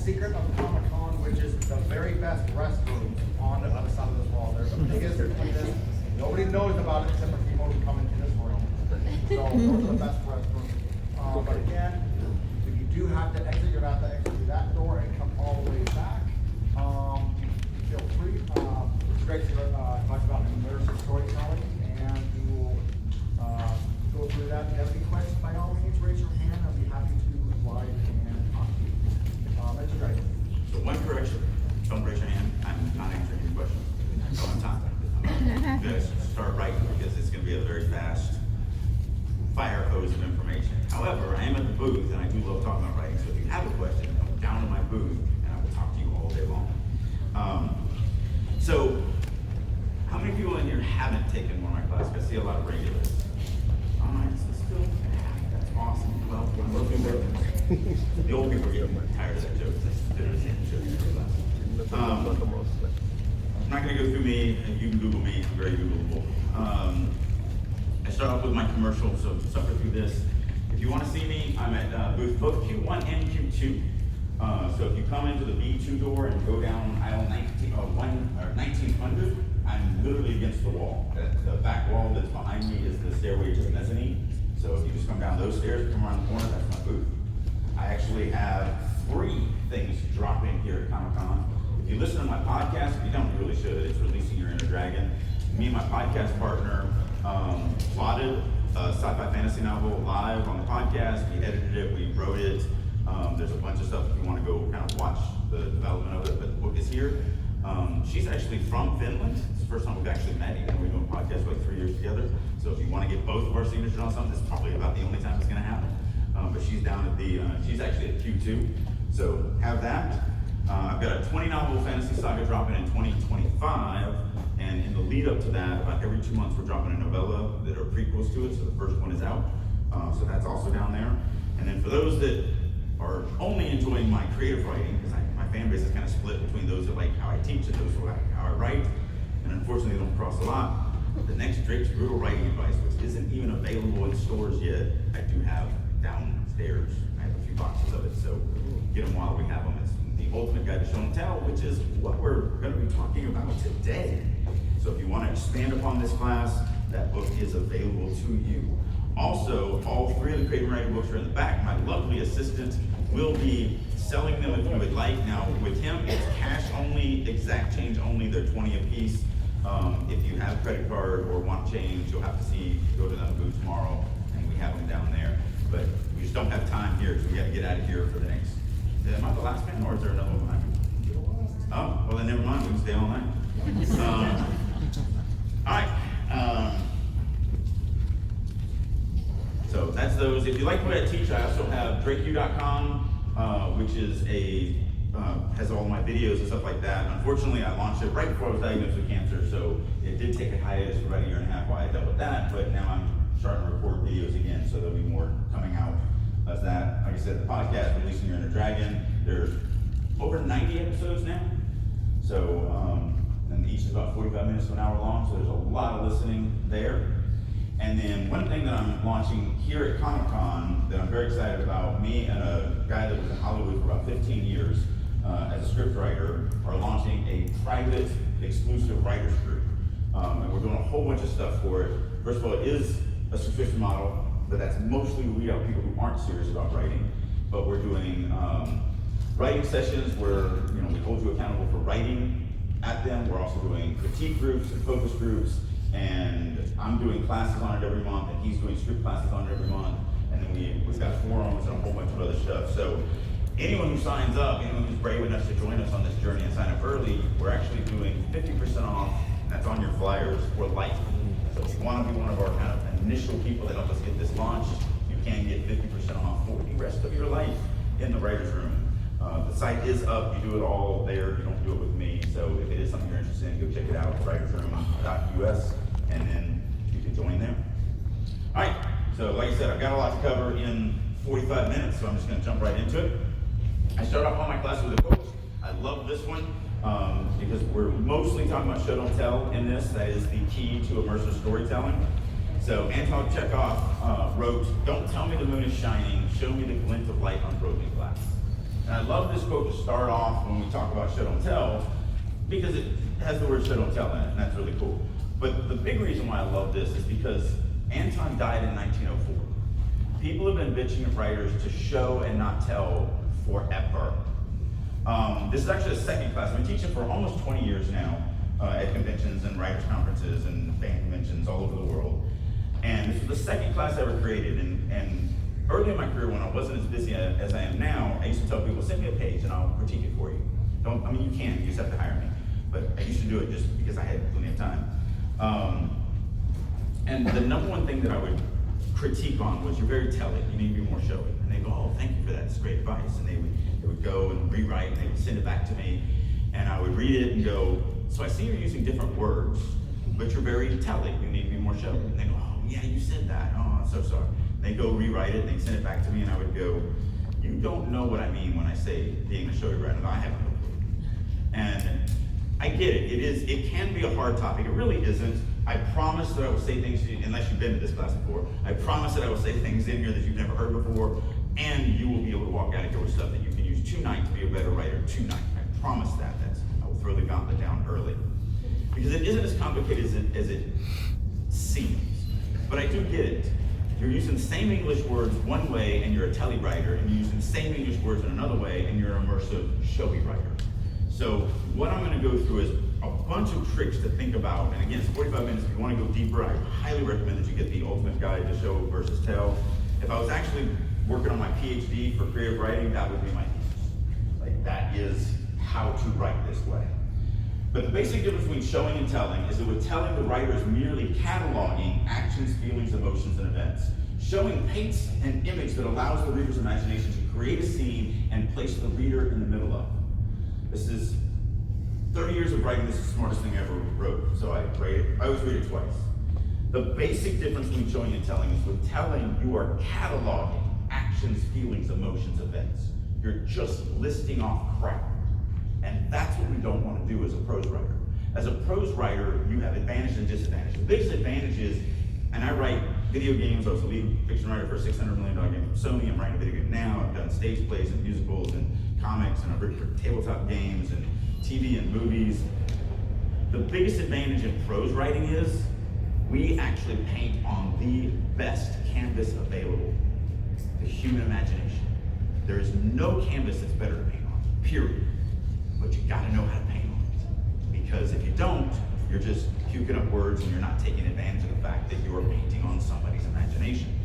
secret of Comic-Con, which is the very best restrooms on the other side of this wall. They're the biggest, they're the cleanest. Nobody knows about it except for people who come into this room. So those are the best restrooms. But again, if you do have to exit, you're going to have to exit through that door and come all the way back. Feel free. Greg talked about immersive storytelling, and we will go through that. If you have any questions, by all means, raise your hand. I'll be happy to oblige and talk to you. Mr. Greg. So one correction, don't raise your hand. I'm not answering your question. I'm on time. I'm going to start right because it's going to be a very fast fire hose of information. However, I am at the booth and I do love talking about writing. So if you have a question, come down to my booth and I will talk to you all day long. So how many people in here haven't taken one of my classes? I see a lot of regulars. All right, so still, that's awesome. Well, I'm looking there. The old people are getting tired of that joke. I'm not going to go through me. You can Google me. I'm very Googleable. I start off with my commercial, so suffer through this. If you want to see me, I'm at booth both Q1 and Q2. So if you come into the B2 door and go down aisle 1900, I'm literally against the wall. The back wall that's behind me is the stairway to the mezzanine. So if you just come down those stairs, come around the corner, that's my booth. I actually have 3 things dropping here at Comic-Con. If you listen to my podcast, if you don't, you really should. It's Releasing Your Inner Dragon. Me and my podcast partner plotted a sci-fi fantasy novel live on the podcast. We edited it, we wrote it. There's a bunch of stuff if you want to go kind of watch the development of it, but the book is here. She's actually from Finland. It's the first time we've actually met, even though we've been doing podcasts for like 3 years together. So if you want to get both of our signatures on something, it's probably about the only time it's going to happen. But she's down at the, she's actually at Q2. So have that. I've got a 20 novel fantasy saga dropping in 2025. And in the lead up to that, about every 2 months, we're dropping a novella that are prequels to it. So the first one is out. So that's also down there. And then for those that are only enjoying my creative writing, because my fan base is kind of split between those that like how I teach and those who like how I write, and unfortunately they don't cross a lot. The next Drake's Brutal Writing Advice, which isn't even available in stores yet, I do have downstairs. I have a few boxes of it, so get them while we have them. It's the ultimate guide to show and tell, which is what we're going to be talking about today. So if you want to expand upon this class, that book is available to you. Also, all 3 of the creative writing books are in the back. My lovely assistant will be selling them if you would like. Now, with him, it's cash only, exact change only. They're 20 a piece. If you have a credit card or want change, you'll have to go to that booth tomorrow, and we have them down there. But we just don't have time here, so we got to get out of here for the next. Am I the last man, or is there another one behind me? Oh, well then never mind. We can stay all night. All right. So that's those. If you like what I teach, I also have DrakeU.com, which is has all my videos and stuff like that. Unfortunately, I launched it right before I was diagnosed with cancer, so it did take a hiatus for about 1.5 years while I dealt with that, but now I'm starting to record videos again, so there'll be more coming out as that. Like I said, the podcast, Releasing Your Inner Dragon, there's over 90 episodes now. So, and each is about 45 minutes to an hour long, so there's a lot of listening there. And then one thing that I'm launching here at Comic-Con that I'm very excited about, me and a guy that was in Hollywood for about 15 years as a scriptwriter are launching a private, exclusive writers group. And we're doing a whole bunch of stuff for it. First of all, it is a subscription model, but that's mostly to weed out people who aren't serious about writing. But we're doing writing sessions where we hold you accountable for writing at them. We're also doing critique groups and focus groups. And I'm doing classes on it every month, and he's doing script classes on it every month. And then we've got forums and a whole bunch of other stuff. So anyone who signs up, anyone who's brave enough to join us on this journey and sign up early, we're actually doing 50% off. That's on your flyers for life. So if you want to be one of our kind of initial people that help us get this launched, you can get 50% off for the rest of your life in the writer's room. The site is up. You do it all there. You don't do it with me. So if it is something you're interested in, go check it out, writersroom.us, and then you can join there. All right. So like I said, I've got a lot to cover in 45 minutes, so I'm just going to jump right into it. I start off all my classes with a quote. I love this one because we're mostly talking about show don't tell in this. That is the key to immersive storytelling. So Anton Chekhov wrote, "Don't tell me the moon is shining, show me the glint of light on broken glass." And I love this quote to start off when we talk about show don't tell, because it has the word show don't tell in it, and that's really cool. But the big reason why I love this is because Anton died in 1904. People have been bitching at writers to show and not tell forever. This is actually the second class. I've been teaching for almost 20 years now at conventions and writers' conferences and fan conventions all over the world. And this was the second class I ever created. And early in my career, when I wasn't as busy as I am now, I used to tell people, send me a page and I'll critique it for you. You can, you just have to hire me. But I used to do it just because I had plenty of time. And the number one thing that I would critique on was, you're very telling, you need to be more showy. And they go, oh, thank you for that, it's great advice. And they would go and rewrite, and they would send it back to me. And I would read it and go, so I see you're using different words, but you're very telling, you need to be more showy. And they go, oh, yeah, you said that, oh, I'm so sorry. They go rewrite it, and they send it back to me, and I would go, you don't know what I mean when I say being a showy writer. I have no clue. And I get it, it can be a hard topic. It really isn't. I promise that I will say things to you, unless you've been to this class before, I promise that I will say things in here that you've never heard before, and you will be able to walk out of here with stuff that you can use tonight to be a better writer tonight. I promise that. I will throw the gauntlet down early. Because it isn't as complicated as it seems. But I do get it. You're using the same English words one way and you're a telly writer, and you're using the same English words in another way and you're an immersive, showy writer. So what I'm going to go through is a bunch of tricks to think about. And again, it's 45 minutes. If you want to go deeper, I highly recommend that you get the ultimate guide to show versus tell. If I was actually working on my PhD for creative writing, that would be my thesis. Like, that is how to write this way. But the basic difference between showing and telling is that with telling, the writer is merely cataloging actions, feelings, emotions, and events. Showing paints an image that allows the reader's imagination to create a scene and place the reader in the middle of it. This is 30 years of writing. This is the smartest thing I ever wrote, so I always read it twice. The basic difference between showing and telling is with telling, you are cataloging actions, feelings, emotions, events. You're just listing off crap. And that's what we don't want to do as a prose writer. As a prose writer, you have advantage and disadvantage. The biggest advantage is, and I write video games. I was the lead fiction writer for a $600 million game from Sony. I'm writing a video game now. I've done stage plays and musicals and comics, and I've written for tabletop games and TV and movies. The biggest advantage in prose writing is we actually paint on the best canvas available, the human imagination. There is no canvas that's better to paint on, period. But you gotta know how to paint on it. Because if you don't, you're just puking up words and you're not taking advantage of the fact that you're painting on somebody's imagination.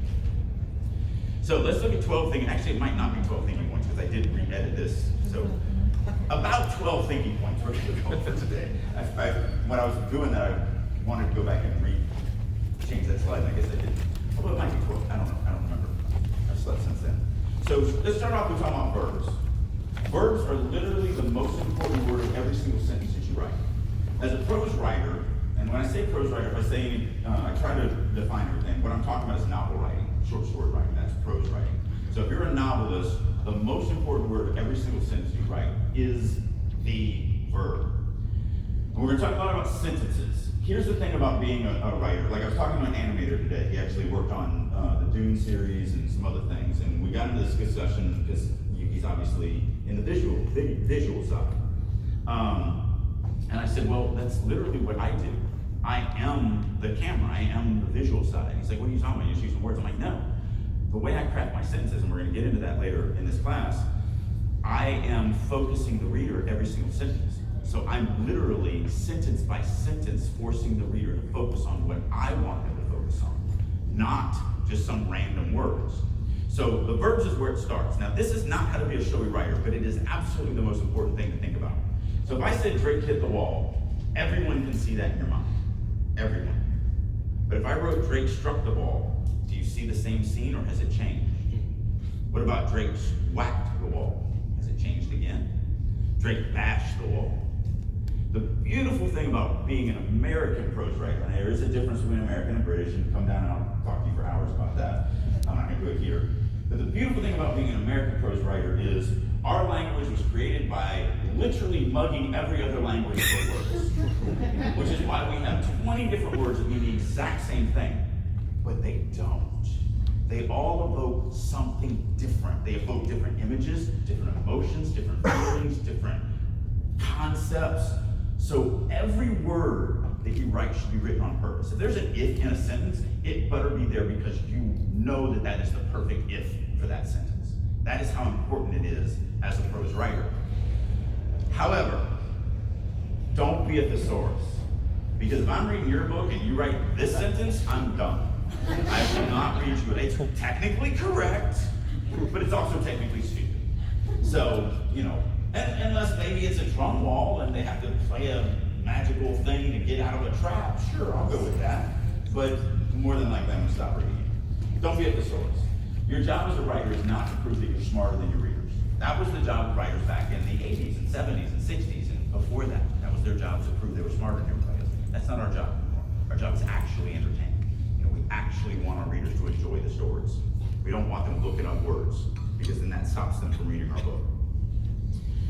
So let's look at 12 thinking. Actually, it might not be 12 thinking points because I did re-edit this. So about 12 thinking points we're gonna go for today. When I was doing that, I wanted to go back and change that slide, and I guess I did. Although it might be 12, I don't know, I don't remember. I've slept since then. So let's start off with talking about verbs. Verbs are literally the most important word of every single sentence that you write. As a prose writer, and when I say prose writer, if I say, I try to define everything. What I'm talking about is novel writing, short story writing, that's prose writing. So if you're a novelist, the most important word of every single sentence you write is the verb. And we're gonna talk a lot about sentences. Here's the thing about being a writer. Like, I was talking to an animator today. He actually worked on the Dune series and some other things. And we got into this discussion because he's obviously in the visual side. And I said, well, that's literally what I do. I am the camera, I am the visual side. He's like, what are you talking about? You're just using words. I'm like, no. The way I craft my sentences, and we're gonna get into that later in this class, I am focusing the reader every single sentence. So I'm literally, sentence by sentence, forcing the reader to focus on what I want them to focus on, not just some random words. So the verbs is where it starts. Now, this is not how to be a showy writer, but it is absolutely the most important thing to think about. So if I said Drake hit the wall, everyone can see that in your mind. Everyone. But if I wrote Drake struck the wall, do you see the same scene or has it changed? What about Drake whacked the wall? Has it changed again? Drake bashed the wall. The beautiful thing about being an American prose writer, and there is a difference between American and British, and come down and I'll talk to you for hours about that. I'm not gonna do it here. But the beautiful thing about being an American prose writer is our language was created by literally mugging every other language for words. Which is why we have 20 different words that mean the exact same thing, but they don't. They all evoke something different. They evoke different images, different emotions. emotions, different feelings, different concepts. So every word that you write should be written on purpose. If there's an if in a sentence, it better be there because you know that that is the perfect if for that sentence. That is how important it is as a prose writer. However, don't be a thesaurus. Because if I'm reading your book and you write this sentence, I'm done. I will not read you. It's technically correct, but it's also technically stupid. So, you know, unless maybe it's a drum wall and they have to play a magical thing to get out of a trap, sure, I'll go with that. But more than likely, I'm gonna stop reading it. Don't be a thesaurus. Your job as a writer is not to prove that you're smarter than your readers. That was the job of writers back in the 80s and 70s and 60s and before that. That was their job, to prove they were smarter than everybody else. That's not our job anymore. Our job is actually entertaining. You know, we actually want our readers to enjoy the stories. We don't want them looking up words, because then that stops them from reading our book.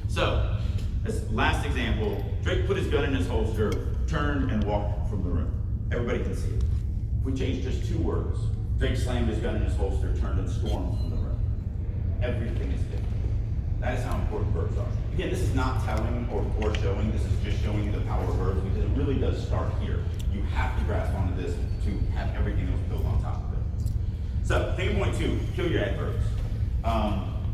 So, this last example, Drake put his gun in his holster, turned and walked from the room. Everybody can see it. If we change just 2 words, Drake slammed his gun in his holster, turned and stormed from the room. Everything is different. That is how important verbs are. Again, this is not telling or showing, this is just showing you the power of verbs, because it really does start here. You have to grasp onto this to have everything else built on top of it. So, thinking point 2, kill your adverbs.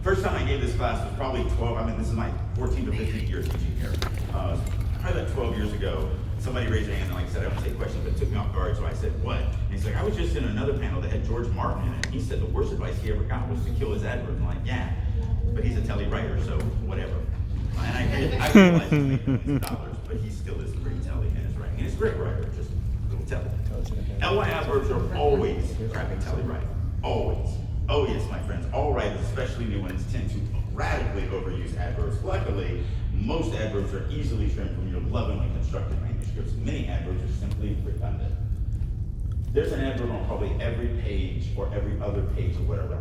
First time I gave this class was probably 12, I mean, this is my 14th or 15th year teaching here. Probably like 12 years ago, somebody raised their hand and like I said, I don't take questions, but it took me off guard, so I said, what? And he's like, I was just in another panel that had George Martin in it, and he said the worst advice he ever got was to kill his adverbs. I'm like, yeah, but he's a telly writer, so whatever. And I realized he's making millions of dollars, but he still is pretty telly in his writing. And he's a great writer, just a little telly. LY adverbs are always crappy telly writing, always. Oh yes, my friends, all writers, especially new ones, tend to radically overuse adverbs. Luckily, most adverbs are easily trimmed from your lovingly constructed manuscripts. Many adverbs are simply redundant. There's an adverb on probably every page or every other page of whatever.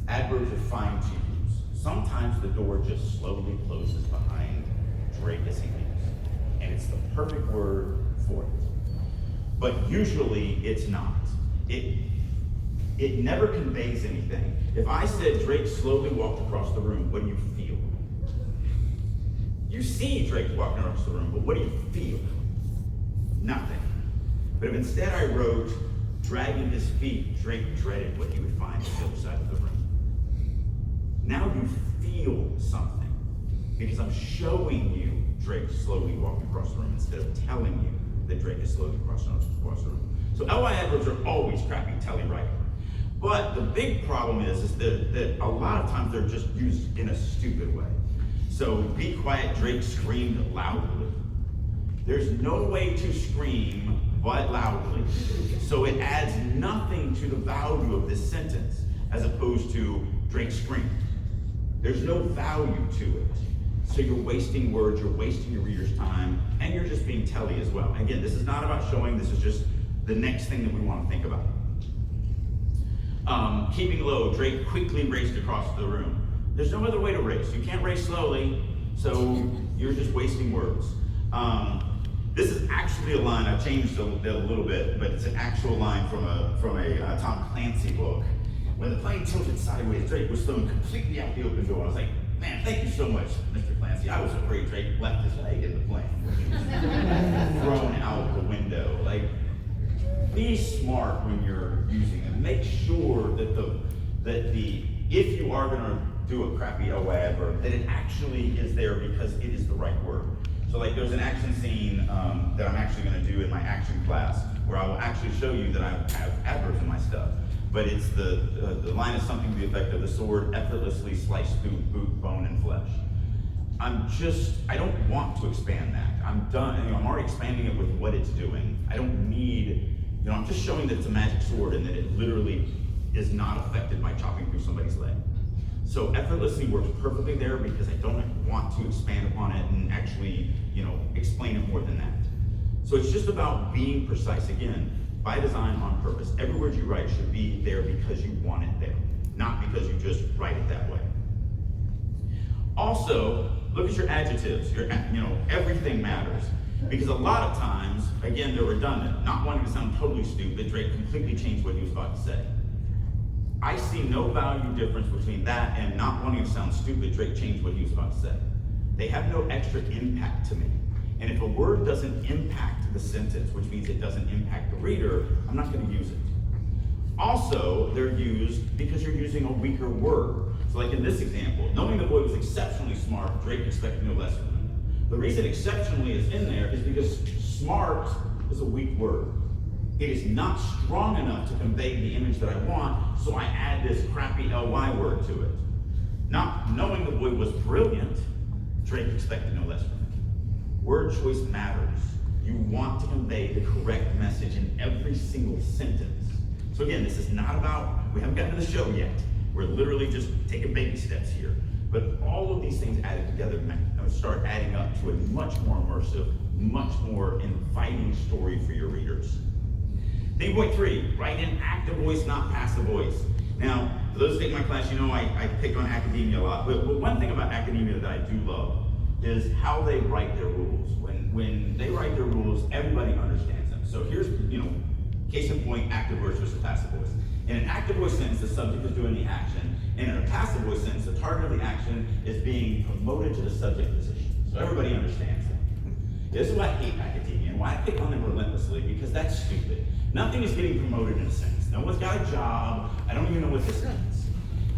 Adverbs are fine to use. Sometimes the door just slowly closes behind Drake as he leaves, and it's the perfect word for it. But usually it's not. It never conveys anything. If I said Drake slowly walked across the room, what do you feel? You see Drake walking across the room, but what do you feel? Nothing. But if instead I wrote, dragging his feet, Drake dreaded what he would find on the other side of the room. Now you feel something, because I'm showing you Drake slowly walking across the room instead of telling you that Drake is slowly crossing across the room. So LY adverbs are always crappy telly writing. But the big problem is that a lot of times they're just used in a stupid way. So, be quiet, Drake screamed loudly. There's no way to scream but loudly. So it adds nothing to the value of this sentence, as opposed to Drake screamed. There's no value to it. So you're wasting words, you're wasting your reader's time, and you're just being telly as well. Again, this is not about showing, this is just the next thing that we want to think about. Keeping low, Drake quickly raced across the room. There's no other way to race. You can't race slowly, so you're just wasting words. This is actually a line, I've changed it a little bit, but it's an actual line from a Tom Clancy book. When the plane tilted sideways, Drake was thrown completely out the open door. I was like, man, thank you so much, Mr. Clancy. I was afraid Drake left his leg in the plane when he was thrown out the window. Like, be smart when you're using them. Make sure that if you are going to do a crappy LY adverb, that it actually is there because it is the right word. So like there's an action scene that I'm actually going to do in my action class where I will actually show you that I have adverbs in my stuff. But it's the line is something to the effect of the sword effortlessly sliced through boot, bone, and flesh. I don't want to expand that. I'm done, I'm already expanding it with what it's doing. I don't need, I'm just showing that it's a magic sword and that it literally is not affected by chopping through somebody's leg. So effortlessly works perfectly there because I don't want to expand upon it and actually, explain it more than that. So it's just about being precise. Again, by design, on purpose. Every word you write should be there because you want it there, not because you just write it that way. Also, look at your adjectives. Everything matters. Because a lot of times, again, they're redundant. Not wanting to sound totally stupid, Drake completely changed what he was about to say. I see no value difference between that and not wanting to sound stupid. Drake changed what he was about to say. They have no extra impact to me. And if a word doesn't impact the sentence, which means it doesn't impact the reader, I'm not going to use it. Also, they're used because you're using a weaker word. So like in this example, knowing the boy was exceptionally smart, Drake expected no less from him. The reason exceptionally is in there is because smart is a weak word. It is not strong enough to convey the image that I want, so I add this crappy ly word to it. Not knowing the boy was brilliant, Drake expected no less from him. Word choice matters. You want to convey the correct message in every single sentence. So again, this is not about, we haven't gotten to the show yet. We're literally just taking baby steps here. But all of these things added together start adding up to a much more immersive, much more inviting story for your readers. Theme point 3, write in active voice, not passive voice. Now, for those who take my class, you know I pick on academia a lot. But one thing about academia that I do love is how they write their rules. When they write their rules, everybody understands them. So here's, case in point, active voice versus passive voice. In an active voice sentence, the subject is doing the action. And in a passive voice sentence, the target of the action is being promoted to the subject position. So everybody understands that. This is why I hate academia and why I pick on them relentlessly, because that's stupid. Nothing is getting promoted in a sentence. No one's got a job. I don't even know what this means.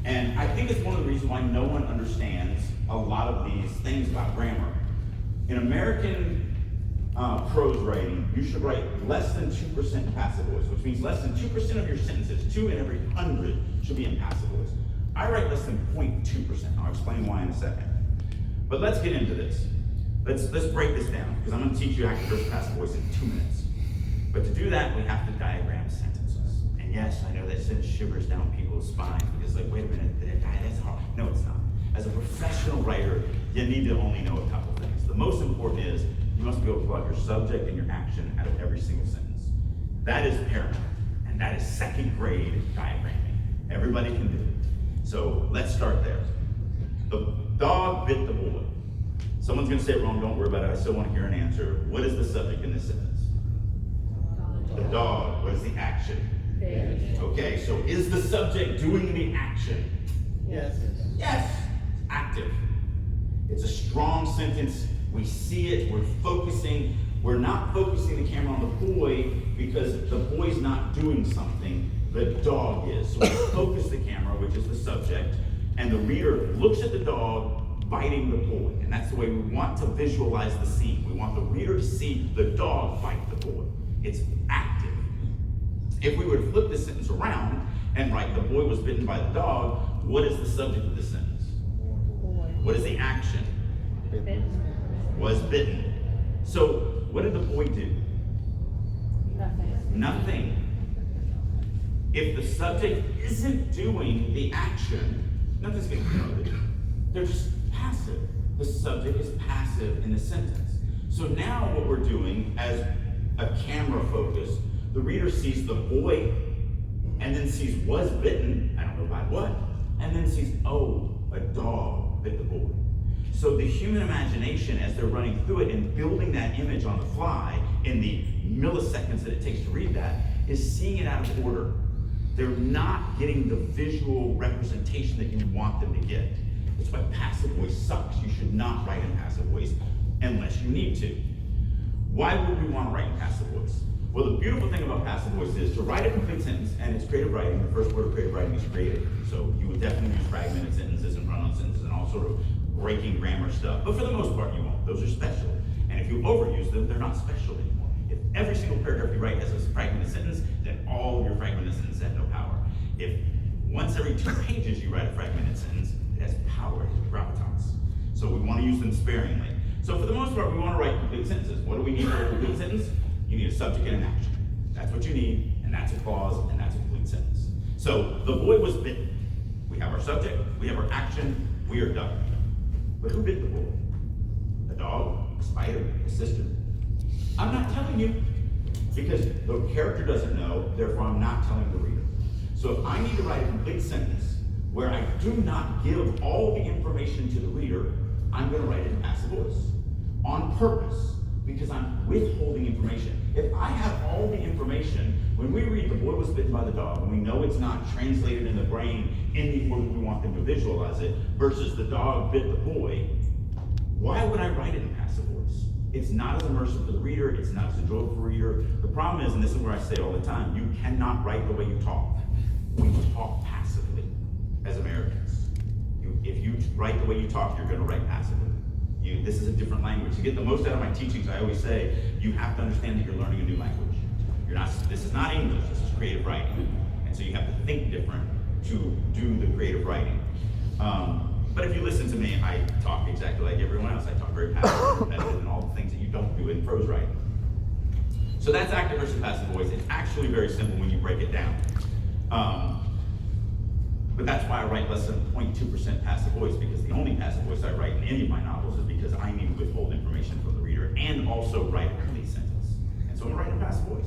And I think it's one of the reasons why no one understands a lot of these things about grammar. In American prose writing, you should write less than 2% passive voice, which means less than 2% of your sentences, 2 in every 100, should be in passive voice. I write less than 0.2%. I'll explain why in a second. But let's get into this. Let's break this down, because I'm going to teach you active versus passive voice in 2 minutes. But to do that, we have to diagram sentences. And yes, I know that sends shivers down people's spines, because like, wait a minute, that's hard. No, it's not. As a professional writer, you need to only know a couple things. The most important is you must be able to pull out your subject and your action out of every single sentence. That is paramount, and that is second grade diagramming. Everybody can do it. So let's start there. The dog bit the boy. Someone's going to say it wrong, don't worry about it. I still want to hear an answer. What is the subject in this sentence? The dog. What is the action? Okay, so is the subject doing the action? Yes. Yes. Active. It's a strong sentence. We see it. We're focusing. We're not focusing the camera on the boy because the boy's not doing something. The dog is. So we focus the camera, which is the subject, and the reader looks at the dog biting the boy. And that's the way we want to visualize the scene. We want the reader to see the dog bite the boy. It's active. If we were to flip this sentence around and write the boy was bitten by the dog, what is the subject of this sentence? What is the action? Was bitten. So what did the boy do? Nothing. If the subject isn't doing the action, nothing's getting promoted. They're just passive. The subject is passive in the sentence. So now what we're doing as a camera focus, the reader sees the boy and then sees was bitten, I don't know by what, and then sees, oh, a dog bit the boy. So the human imagination, as they're running through it and building that image on the fly in the milliseconds that it takes to read that, is seeing it out of order. They're not getting the visual representation that you want them to get. That's why passive voice sucks. You should not write in passive voice unless you need to. Why would we want to write in passive voice? Well, the beautiful thing about passive voice is to write a complete sentence, and it's creative writing. The first word of creative writing is creative. So you would definitely use fragmented sentences and run-on sentences and all sort of breaking grammar stuff. But for the most part, you won't. Those are special. And if you overuse them, they're not special anymore. If every single paragraph you write has a fragmented sentence, then all of your fragmented sentences have no power. If once every 2 pages you write a fragmented sentence, it has power, it has gravitas. So we want to use them sparingly. So for the most part, we want to write complete sentences. What do we need for a complete sentence? You need a subject and an action. That's what you need, and that's a clause, and that's a complete sentence. So the boy was bitten. We have our subject, we have our action, we are done. But who bit the boy? A dog, a spider, a sister? I'm not telling you, because the character doesn't know, therefore I'm not telling the reader. So if I need to write a complete sentence where I do not give all the information to the reader, I'm going to write it in passive voice on purpose. because I'm withholding information. If I have all the information, when we read the boy was bitten by the dog, and we know it's not translated in the brain in the order we want them to visualize it, versus the dog bit the boy, why would I write it in passive voice? It's not as immersive for the reader, it's not as enjoyable for the reader. The problem is, and this is where I say all the time, you cannot write the way you talk. We talk passively as Americans. If you write the way you talk, you're gonna write passively. This is a different language. To get the most out of my teachings, I always say, you have to understand that you're learning a new language. This is not English, this is creative writing. And so you have to think different to do the creative writing. But if you listen to me, I talk exactly like everyone else. I talk very passive, repetitive, and all the things that you don't do in prose writing. So that's active versus passive voice. It's actually very simple when you break it down. But that's why I write less than 0.2% passive voice, because the only passive voice I write in any of my novels is because I need to withhold information from the reader and also write a complete sentence. And so I'm writing passive voice.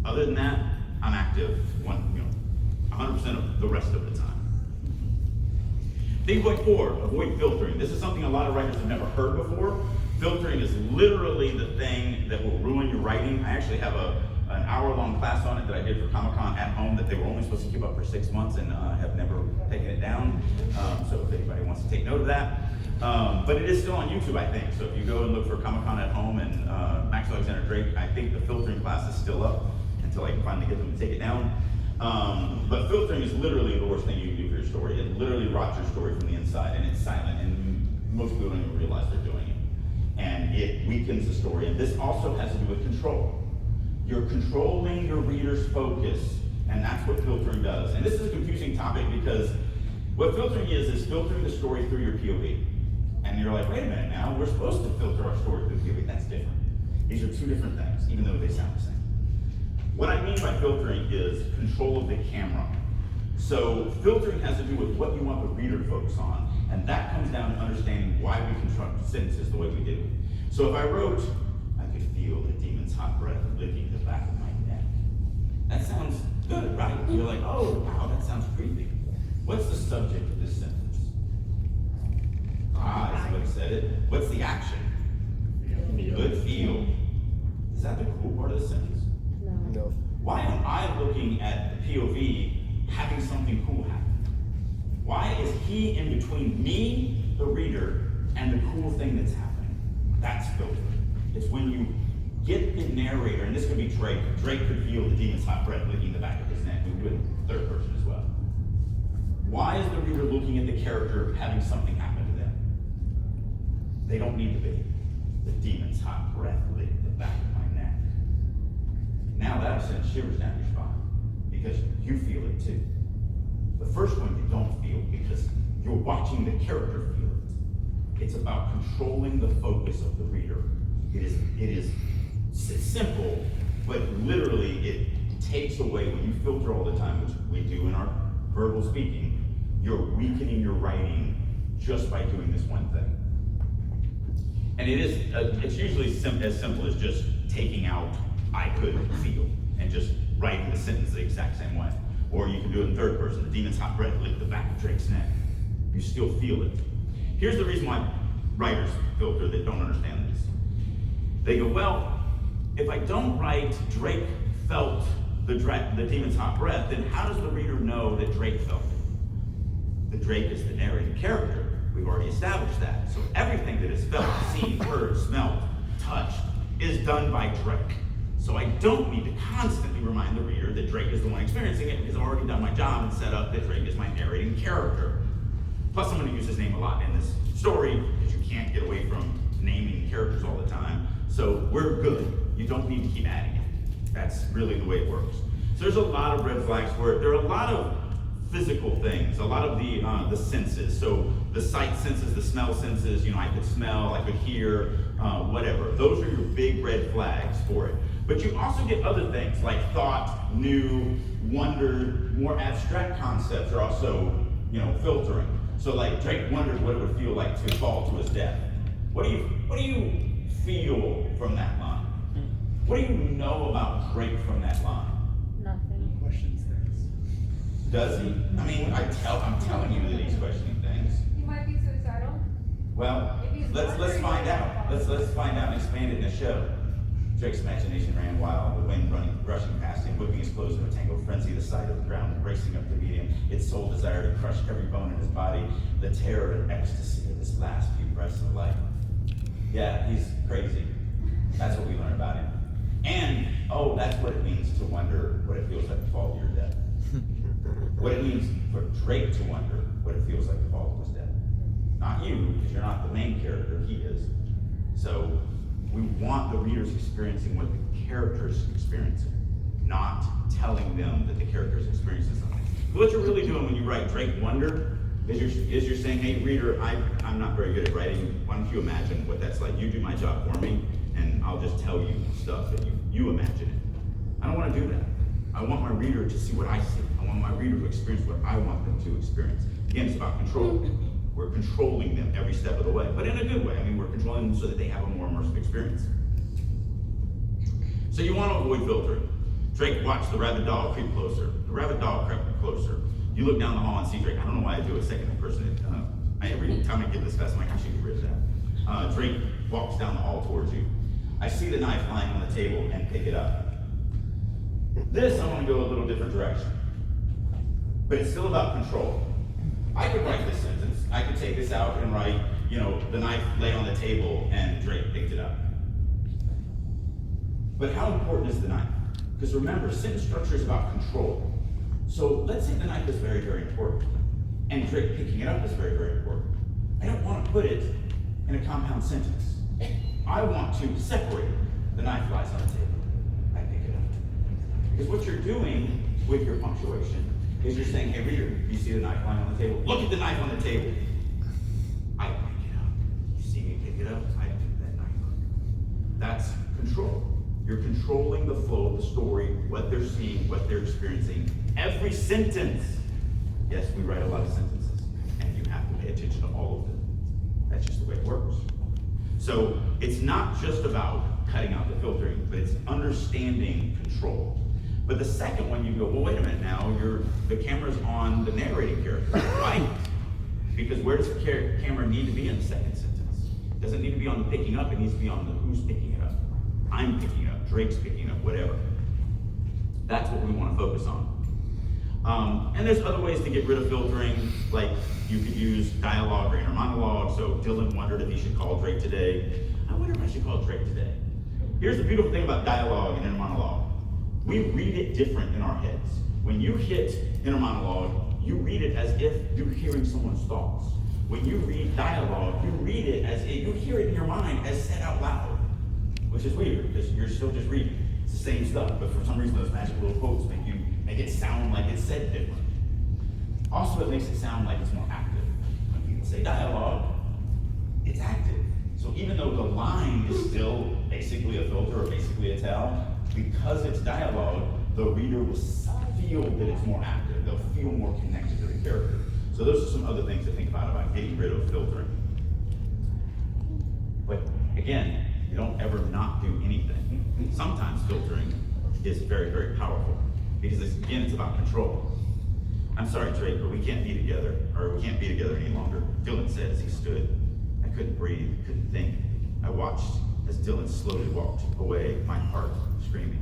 Other than that, I'm active 100% of the rest of the time. Thing point 4, avoid filtering. This is something a lot of writers have never heard before. Filtering is literally the thing that will ruin your writing. I actually have an hour-long class on it that I did for Comic-Con at home that they were only supposed to keep up for 6 months, and have never taken it down. So if anybody wants to take note of that. But it is still on YouTube, I think. So if you go and look for Comic-Con at home and Maxwell and Drake, I think the filtering class is still up until I can finally get them to take it down. But filtering is literally the worst thing you can do for your story. It literally rots your story from the inside, and it's silent, and most people don't even realize they're doing it. And it weakens the story. And this also has to do with control. You're controlling your reader's focus, and that's what filtering does. And this is a confusing topic because what filtering is filtering the story through your POV. And you're like, wait a minute now, we're supposed to filter our story through POV. That's different. These are two different things, even though they sound the same. What I mean by filtering is control of the camera. So filtering has to do with what you want the reader to focus on, and that comes down to understanding why we construct sentences the way we do. So if I wrote, I could feel the demon's hot breath licking the back of my neck. That sounds good, right? You're like, oh, wow, that sounds creepy. What's the subject of this sentence? Somebody said it. What's the action? Good feel. Is that the cool part of the sentence? No. Why am I looking at the POV having something cool happen? Why is he in between me, the reader, and the cool thing that's happening? That's filtering. It's when you get the narrator, and this could be Drake. Drake could feel the demon's hot breath licking the back of his neck. We do it in third person as well. Why is the reader looking at the character having something happen to them? They don't need to be. The demon's hot breath licked the back of my neck. Now that'll send shivers down your spine because you feel it too. The first one you don't feel because you're watching the character feel it. It's about controlling the focus of the reader. It's simple, but literally it takes away, when you filter all the time, which we do in our verbal speaking, you're weakening your writing just by doing this one thing. And it's usually as simple as just taking out I could feel and just writing the sentence the exact same way. Or you can do it in third person. The demon's hot breath licked the back of Drake's neck. You still feel it. Here's the reason why writers filter that don't understand this. They go, well, if I don't write Drake felt the demon's hot breath, then how does the reader know that Drake felt it? The Drake is the narrating character. We've already established that. So everything that is felt, seen, heard, smelled, touched, is done by Drake. So I don't need to constantly remind the reader that Drake is the one experiencing it because I've already done my job and set up that Drake is my narrating character. Plus, I'm going to use his name a lot in this story because you can't get away from naming characters all the time. So we're good. You don't need to keep adding it. That's really the way it works. So there's a lot of red flags where there are a lot of physical things, a lot of the senses. So the sight senses, the smell senses, I could smell, I could hear, whatever. Those are your big red flags for it. But you also get other things like thought, new, wonder, more abstract concepts are also, filtering. So like Drake wondered what it would feel like to fall to his death. What do you feel from that line? What do you know about Drake from that line? Nothing. Questions things. Does he? I mean, I'm telling you that he's questioning things. He might be suicidal. Well, If he's let's find out. Let's find out and expand it in a show. Drake's imagination ran wild, the wind rushing past him, whipping his clothes in a tangled frenzy, the sight of the ground racing up to meet him, its soul desire to crush every bone in his body, the terror and ecstasy of this last few breaths of life. Yeah, he's crazy. That's what we learn about him. And, oh, that's what it means to wonder what it feels like to fall to your death. What it means for Drake to wonder what it feels like to fall to his death. Not you, because you're not the main character, he is. So, we want the readers experiencing what the character's experiencing, not telling them that the character's experiencing something. So what you're really doing when you write Drake Wonder is you're saying, hey reader, I'm not very good at writing. Why don't you imagine what that's like? You do my job for me, and I'll just tell you stuff, and you imagine it. I don't want to do that. I want my reader to see what I see. I want my reader to experience what I want them to experience. Again, it's about control. We're controlling them every step of the way, but in a good way. I mean, we're controlling them so that they have a more immersive experience. So you want to avoid filtering. Drake watched the rabid dog creep closer. The rabid dog crept closer. You look down the hall and see Drake. I don't know why I do a second person. Every time I get this fast, I'm like, I should get rid of that. Drake walks down the hall towards you. I see the knife lying on the table and pick it up. This, I want to go a little different direction. But it's still about control. I could write this sentence. I could take this out and write, the knife lay on the table and Drake picked it up. But how important is the knife? Because remember, sentence structure is about control. So let's say the knife is very, very important, and Drake picking it up is very, very important. I don't want to put it in a compound sentence. I want to separate it. The knife lies on the table. I pick it up. Because what you're doing with your punctuation is you're saying, hey reader, you see the knife lying on the table? Look at the knife on the table. I pick it up. You see me pick it up? I pick that knife up. That's control. You're controlling the flow of the story, what they're seeing, what they're experiencing. Every sentence. Yes, we write a lot of sentences, and you have to pay attention to all of them. That's just the way it works. So it's not just about cutting out the filtering, but it's understanding control. But the second one, you go, well, wait a minute now, the camera's on the narrating character, right? Because where does the camera need to be in the second sentence? It doesn't need to be on the picking up, it needs to be on the who's picking it up. I'm picking it up, Drake's picking it up, whatever. That's what we want to focus on. And there's other ways to get rid of filtering, like you could use dialogue or inner monologue. So Dylan wondered if he should call Drake today. I wonder if I should call Drake today. Here's the beautiful thing about dialogue and inner monologue. We read it different in our heads. When you hit inner monologue, you read it as if you're hearing someone's thoughts. When you read dialogue, you read it as if you hear it in your mind as said out loud, which is weird because you're still just reading. It's the same stuff, but for some reason those magic little quotes make it sound like it's said different. Also, it makes it sound like it's more active. When people say dialogue, it's active. So even though the line is still basically a filter or basically a tell, because it's dialogue, the reader will feel that it's more active. They'll feel more connected to the character. So those are some other things to think about getting rid of filtering. But again, you don't ever not do anything. Sometimes filtering is very, very powerful because again, it's about control. I'm sorry, Drake, but we can't be together, or we can't be together any longer. Dylan said as he stood. I couldn't breathe, couldn't think. I watched as Dylan slowly walked away, my heart screaming.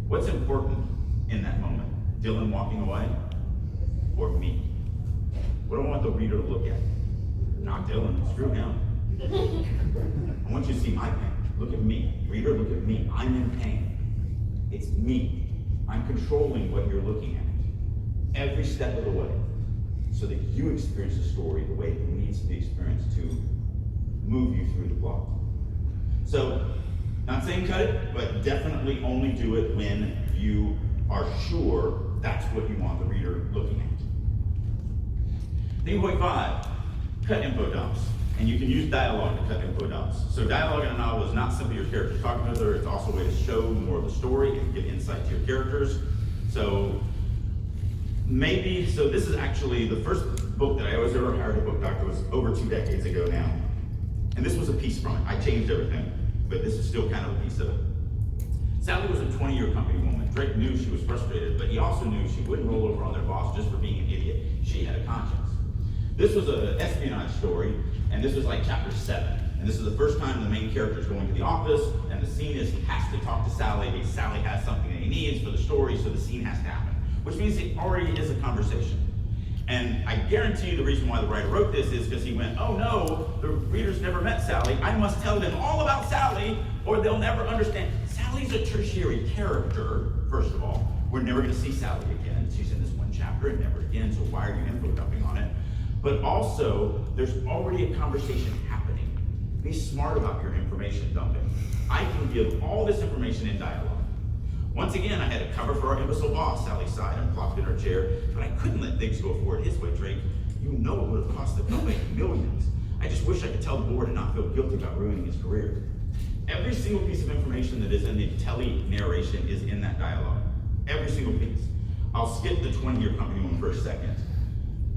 What's important in that moment? Dylan walking away or me? What do I want the reader to look at? Not Dylan, screw him. I want you to see my pain. Look at me. Reader, look at me. I'm in pain. It's me. I'm controlling what you're looking at every step of the way so that you experience the story the way it needs to be experienced to move you through the plot. So, not saying cut it, but definitely only do it when you are sure that's what you want the reader looking at. Thing point 5, cut info dumps. And you can use dialogue to cut info dumps. So dialogue in a novel is not simply your character talking with her, it's also a way to show more of the story and give insight to your characters. So this is actually the first book that I was ever hired a book doctor was over 2 decades ago now. And this was a piece from it. I changed everything, but this is still kind of a piece of it. Sally was a 20-year company woman. Drake knew she was frustrated, but he also knew she wouldn't roll over on their boss just for being an idiot. She had a conscience. This was an espionage story and this was like chapter 7. And this is the first time the main character is going to the office, and the scene is he has to talk to Sally. Sally has something that he needs for the story, so the scene has to happen. Which means it already is a conversation. And I guarantee you the reason why the writer wrote this is because he went, oh no, the readers never met Sally. I must tell them all about Sally, or they'll never understand. Sally's a tertiary character, first of all. We're never going to see Sally again. She's in this one chapter and never again, so why are you info dumping on it? But also, there's already a conversation happening. Be smart about your information dumping. I can give all this information in dialogue. Once again, I had to cover for our imbecile boss, Sally sighed and plopped in her chair, but I couldn't let things go forward his way, Drake. You know it would have cost the company millions. I just wish I could tell the board and not feel guilty about ruining his career. Every single piece of information that is in the tele-narration is in that dialogue. Every single piece. I'll skip the 20-year company one for a second.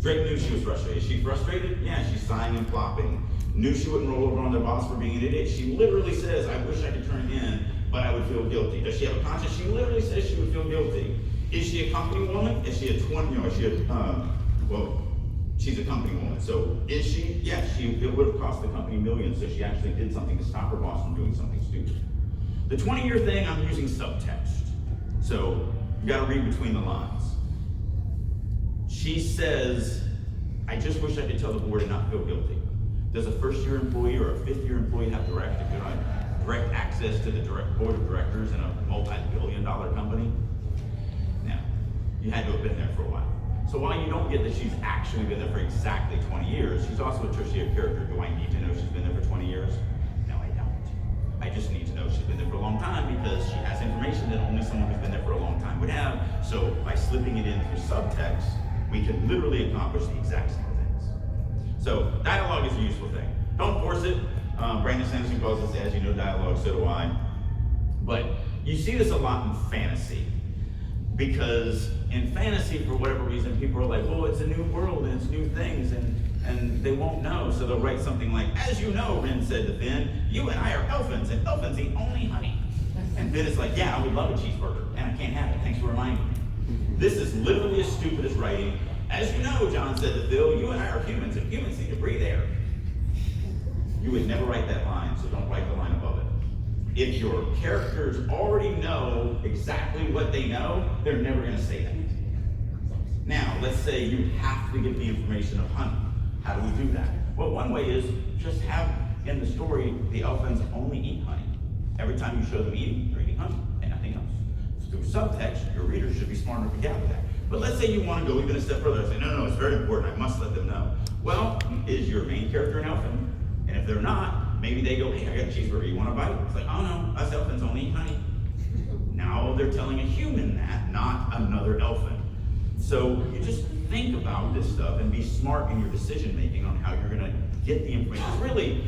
Drake knew she was frustrated. Is she frustrated? Yeah, she's sighing and plopping. Knew she wouldn't roll over on their boss for being an idiot. She literally says, I wish I could turn it in, but I would feel guilty. Does she have a conscience? She literally says she would feel guilty. Is she a company woman? Is she a 20, is she a, well, she's a company woman. So is she? Yes, it would have cost the company millions, so she actually did something to stop her boss from doing something stupid. The 20-year thing, I'm using subtext. So you gotta read between the lines. She says, I just wish I could tell the board and not feel guilty. Does a first-year employee or a fifth-year employee have direct access to the board of directors in a multi-billion-dollar company? Now, you had to have been there for a while. So while you don't get that she's actually been there for exactly 20 years, she's also a tertiary character. Do I need to know she's been there for 20 years? No, I don't. I just need to know she's been there for a long time because she has information that only someone who's been there for a long time would have. So by slipping it in through subtext, we can literally accomplish the exact same things. So dialogue is a useful thing. Don't force it. Brandon Sanderson calls this, as you know, dialogue, so do I. But you see this a lot in fantasy. Because in fantasy, for whatever reason, people are like, well, it's a new world and it's new things, and they won't know. So they'll write something like, as you know, Ren said to Finn, you and I are elfins, and elfins eat only honey. And Finn is like, yeah, I would love a cheeseburger, and I can't have it. Thanks for reminding me. This is literally as stupid as writing, as you know, John said to Phil, you and I are humans, and humans need to breathe air. You would never write that line, so don't write the line above it. If your characters already know exactly what they know, they're never going to say that. Now, let's say you have to give the information of honey. How do we do that? Well, one way is just have in the story, the elfins only eat honey. Every time you show them eating, they're eating honey and nothing else. Through subtext, your readers should be smart enough to gather that. But let's say you want to go even a step further and say, no, it's very important, I must let them know. Well, is your main character an elfin? And if they're not, maybe they go, hey, I got a cheeseburger, you want a bite? It's like, oh no, us elfins only eat honey. Now they're telling a human that, not another elfin. So you just think about this stuff and be smart in your decision making on how you're gonna get the information. It's really,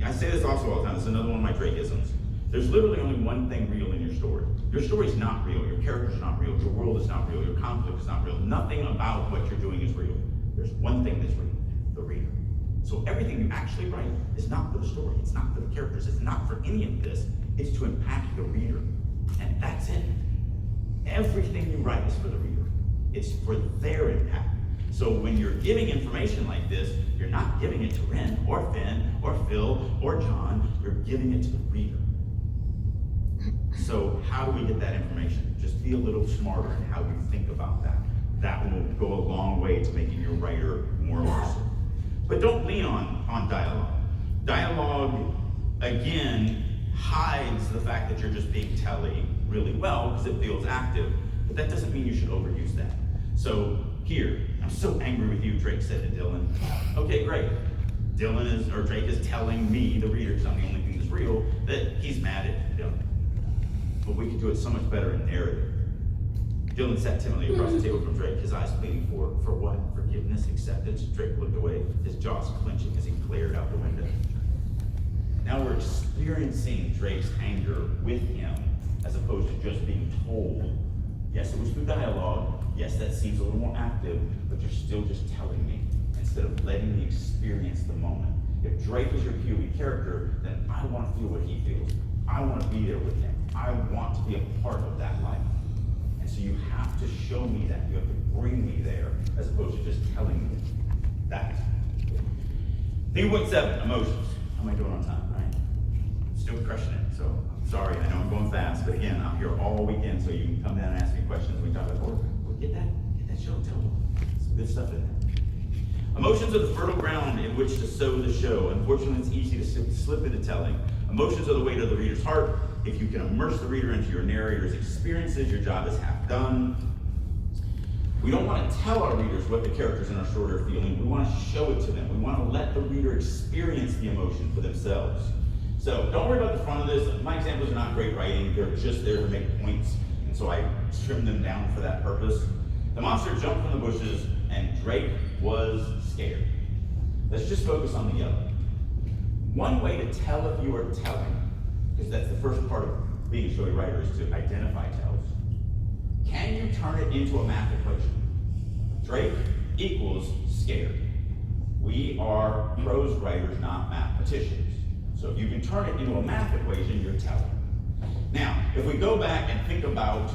I say this also all the time, it's another one of my Drakeisms. There's literally only one thing real in your story. Your story's not real, your character's not real, your world is not real, your conflict is not real. Nothing about what you're doing is real. There's one thing that's real, the reader. So everything you actually write is not for the story, it's not for the characters, it's not for any of this, it's to impact the reader. And that's it. Everything you write is for the reader. It's for their impact. So when you're giving information like this, you're not giving it to Ren, or Finn, or Phil, or John, you're giving it to the reader. So how do we get that information? Just be a little smarter in how you think about that. That will go a long way to making your writer more immersive. But don't lean on dialogue. Dialogue, again, hides the fact that you're just being telly really well because it feels active, but that doesn't mean you should overuse that. So here, I'm so angry with you, Drake said to Dylan. Okay, great. Drake is telling me, the reader, because I'm the only thing that's real, that he's mad at Dylan. But we could do it so much better in narrative. Dylan sat timidly across the table from Drake, his eyes pleading for what? Forgiveness, acceptance. Drake looked away, his jaws clenching as he glared out the window. Now we're experiencing Drake's anger with him, as opposed to just being told. Yes, it was through dialogue. Yes, that seems a little more active, but you're still just telling me, instead of letting me experience the moment. If Drake is your POV character, then I want to feel what he feels. I want to be there with him. I want to be a part of that life. And so you have to show me that. You have to bring me there, as opposed to just telling me that. Viewpoint 7, emotions. How am I doing on time, right? Still crushing it, so I'm sorry, I know I'm going fast, but again, I'm here all weekend, so you can come down and ask me questions. We talk about, oh, get that show and tell. Some good stuff in there. Emotions are the fertile ground in which to sow the show. Unfortunately, it's easy to slip into telling. Emotions are the weight of the reader's heart. If you can immerse the reader into your narrator's experiences, your job is half done. We don't want to tell our readers what the characters in our story are feeling. We want to show it to them. We want to let the reader experience the emotion for themselves. So don't worry about the front of this. My examples are not great writing. They're just there to make points. And so I trimmed them down for that purpose. The monster jumped from the bushes and Drake was scared. Let's just focus on the yellow. One way to tell if you are telling, because that's the first part of being a story writer, is to identify tells. Can you turn it into a math equation? Drake equals scared. We are prose writers, not mathematicians. So if you can turn it into a math equation, you're telling. Now, if we go back and think about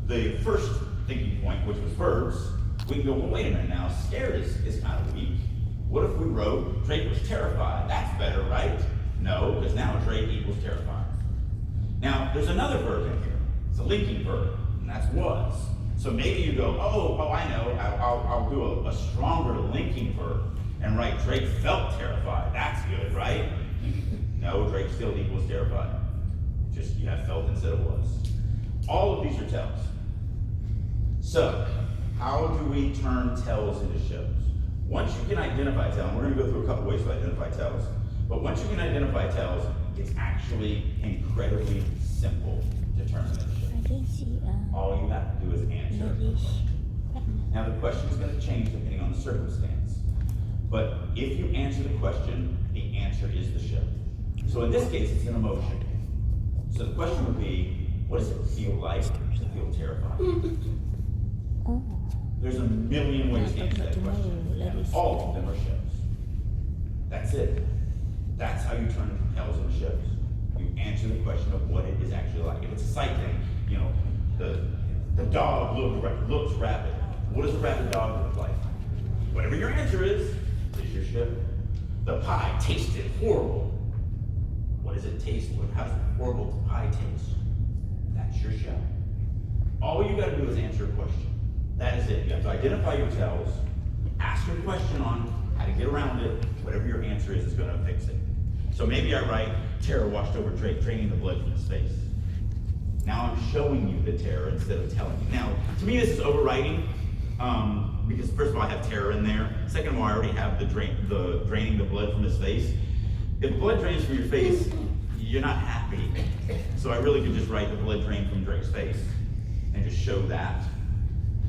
the first thinking point, which was verbs, we can go, well, wait a minute now, scared is kind of weak. What if we wrote Drake was terrified? That's better, right? No, because now Drake equals terrified. Now, there's another verb in here. It's a linking verb, and that's was. So maybe you go, oh, I know, I'll do a stronger linking verb and write Drake felt terrified. That's good, right? No, Drake still equals terrified. Just you have felt instead of was. All of these are tells. So, how do we turn tells into shows? Once you can identify tells, we're going to go through a couple ways to identify tells, but once you can identify tells, it's actually incredibly simple to turn them into shows. All you have to do is answer. Now the question is going to change depending on the circumstance, but if you answer the question, the answer is the show. So in this case, it's an emotion. So the question would be, what does it feel like to feel terrified? There's a million ways to answer that question, and all of them are shows. That's it. That's how you turn tells into shows. You answer the question of what it is actually like. If it's a sight thing, you know, the dog looks rabid. What does a rabid dog look like? Whatever your answer is your show. The pie tasted horrible. What does it taste like? How does horrible pie taste? That's your show. All you got to do is answer a question. That is it. You have to identify your tells, ask your question on how to get around it. Whatever your answer is going to fix it. So maybe I write, terror washed over Drake, draining the blood from his face. Now I'm showing you the terror instead of telling you. Now, to me, this is overwriting, because first of all, I have terror in there. Second of all, I already have the draining the blood from his face. If blood drains from your face, you're not happy. So I really could just write the blood drain from Drake's face and just show that.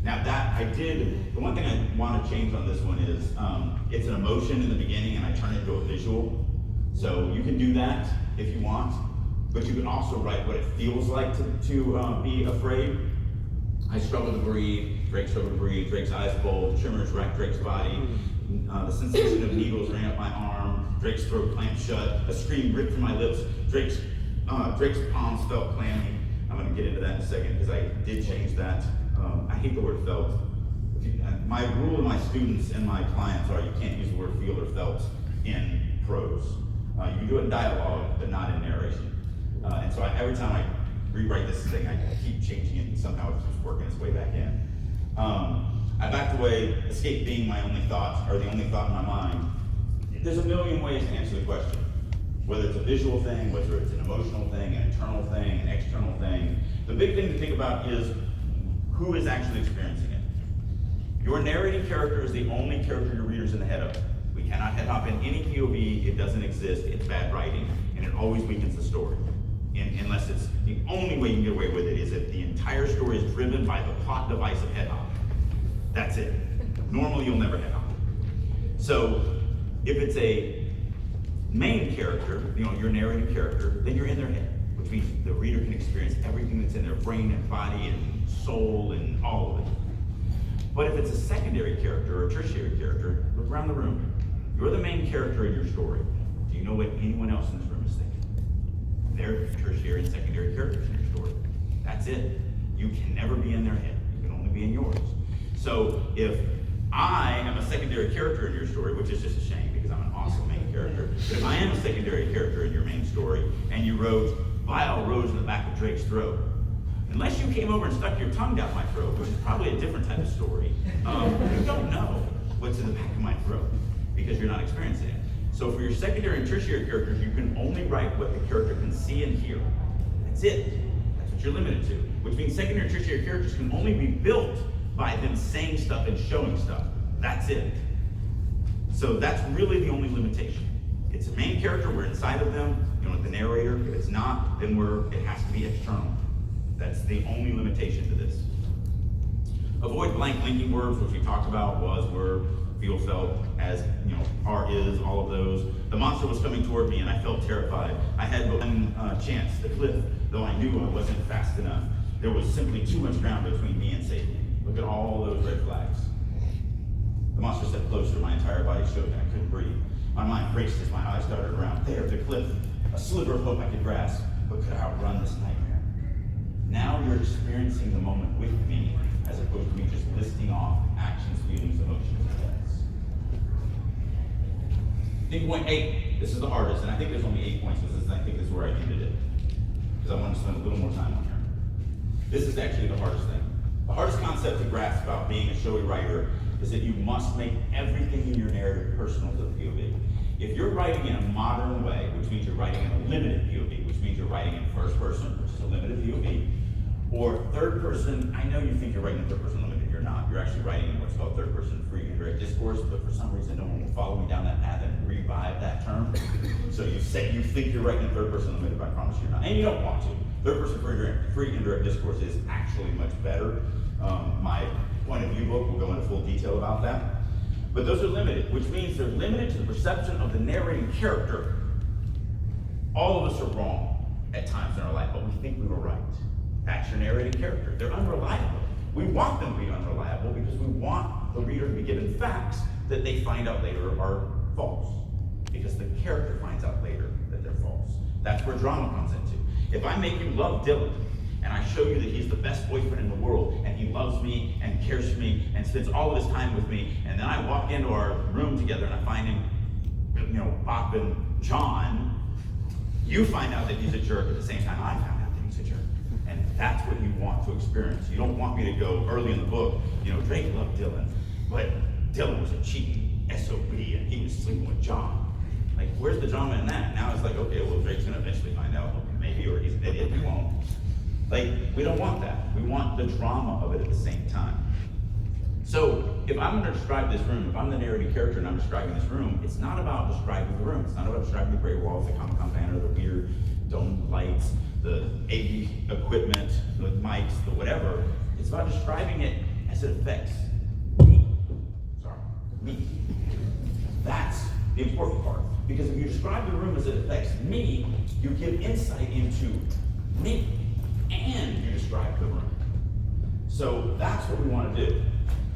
Now the one thing I want to change on this one is, it's an emotion in the beginning and I turn it into a visual. So you can do that if you want, but you can also write what it feels like to be afraid. I struggle to breathe, Drake struggled to breathe, Drake's eyes bulged, tremors racked Drake's body, the sensation of needles ran up my arm, Drake's throat clamped shut, a scream ripped from my lips, Drake's palms felt clammy. I'm going to get into that in a second because I did change that. I hate the word felt. My rule to my students and my clients are you can't use the word feel or felt in prose. You can do it in dialogue, but not in narration. And so every time I rewrite this thing, I keep changing it, and somehow it keeps working its way back in. I backed away, escape being my only thought, or the only thought in my mind. There's a million ways to answer the question. Whether it's a visual thing, whether it's an emotional thing, an internal thing, an external thing. The big thing to think about is who is actually experiencing it. Your narrating character is the only character your reader's in the head of. We cannot head hop in any POV, it doesn't exist, it's bad writing, and it always weakens the story. Unless it's, the only way you can get away with it is if the entire story is driven by the plot device of head hop. That's it. Normally you'll never head hop. So if it's a main character, your narrating character, then you're in their head, which means the reader can experience everything that's in their brain and body and soul and all of it. But if it's a secondary character or a tertiary character, look around the room. You're the main character in your story. Do you know what anyone else in this room is thinking? They're tertiary and secondary characters in your story. That's it. You can never be in their head. You can only be in yours. So if I am a secondary character in your story, which is just a shame because I'm an awesome main character, But if I am a secondary character in your main story, and you wrote vile rose in the back of Drake's throat, unless you came over and stuck your tongue down my throat, which is probably a different type of story, you don't know what's in the back of my throat because you're not experiencing it. So for your secondary and tertiary characters, you can only write what the character can see and hear. That's it. That's what you're limited to. Which means secondary and tertiary characters can only be built by them saying stuff and showing stuff. That's it. So that's really the only limitation. It's a main character, we're inside of them, you know, the narrator. If it's not, then it has to be external. That's the only limitation to this. Avoid blank linking words, which we talked about, was, were, feel, felt, as, you know, are, is, all of those. The monster was coming toward me and I felt terrified. I had one chance, the cliff, though I knew I wasn't fast enough. There was simply too much ground between me and safety. Look at all those red flags. The monster stepped closer, my entire body shook and I couldn't breathe. My mind raced as my eyes darted around. There, the cliff, a sliver of hope I could grasp, but could outrun this nightmare. Now you're experiencing the moment with me, as opposed to me just listing off actions, feelings, emotions, and events. Thing point 8, this is the hardest, and I think there's only 8 points, because I think this is where I ended it, because I want to spend a little more time on here. This is actually the hardest thing. The hardest concept to grasp about being a showy writer is that you must make everything in your narrative personal to the POV. If you're writing in a modern way, which means you're writing in a limited POV, which means you're writing in first person, which is a limited POV, or third person, I know you think you're writing in third person limited, you're not. You're actually writing in what's called third person free indirect discourse, but for some reason no one will follow me down that path and revive that term. So you think you're writing in third person limited, but I promise you're not. And you don't want to. Third person free indirect discourse is actually much better. My point of view book will go into full detail about that. But those are limited, which means they're limited to the perception of the narrating character. All of us are wrong at times in our life, but we think we were right. That's your narrating character. They're unreliable. We want them to be unreliable because we want the reader to be given facts that they find out later are false. Because the character finds out later that they're false. That's where drama comes into. If I make you love Dylan, and I show you that he's the best boyfriend in the world, and he loves me and cares for me and spends all of his time with me, and then I walk into our room together and I find him, you know, bopping John, you find out that he's a jerk at the same time I found out that he's a jerk. And that's what you want to experience. You don't want me to go early in the book, you know, Drake loved Dylan, but Dylan was a cheating SOB and he was sleeping with John. Like, where's the drama in that? Now it's like, okay, well, Drake's gonna eventually find out, maybe, or he's an idiot, he won't. Like, we don't want that. We want the drama of it at the same time. So, if I'm gonna describe this room, if I'm the narrating character and I'm describing this room, it's not about describing the room. It's not about describing the gray walls, the Comic-Con banner, the weird dome lights, the AV equipment, the mics, the whatever. It's about describing it as it affects me. Sorry, me. That's the important part. Because if you describe the room as it affects me, you give insight into me. And you describe the room. So that's what we want to do.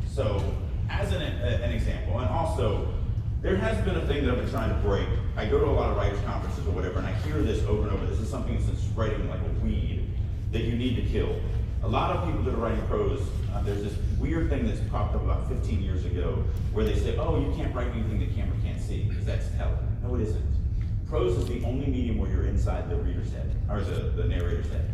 So as an example, and also, there has been a thing that I've been trying to break. I go to a lot of writers' conferences or whatever, and I hear this over and over. This is something that's spreading like a weed that you need to kill. A lot of people that are writing prose, there's this weird thing that's popped up about 15 years ago where they say, oh, you can't write anything the camera can't see, because that's telling. No, it isn't. Prose is the only medium where you're inside the reader's head, or the narrator's head.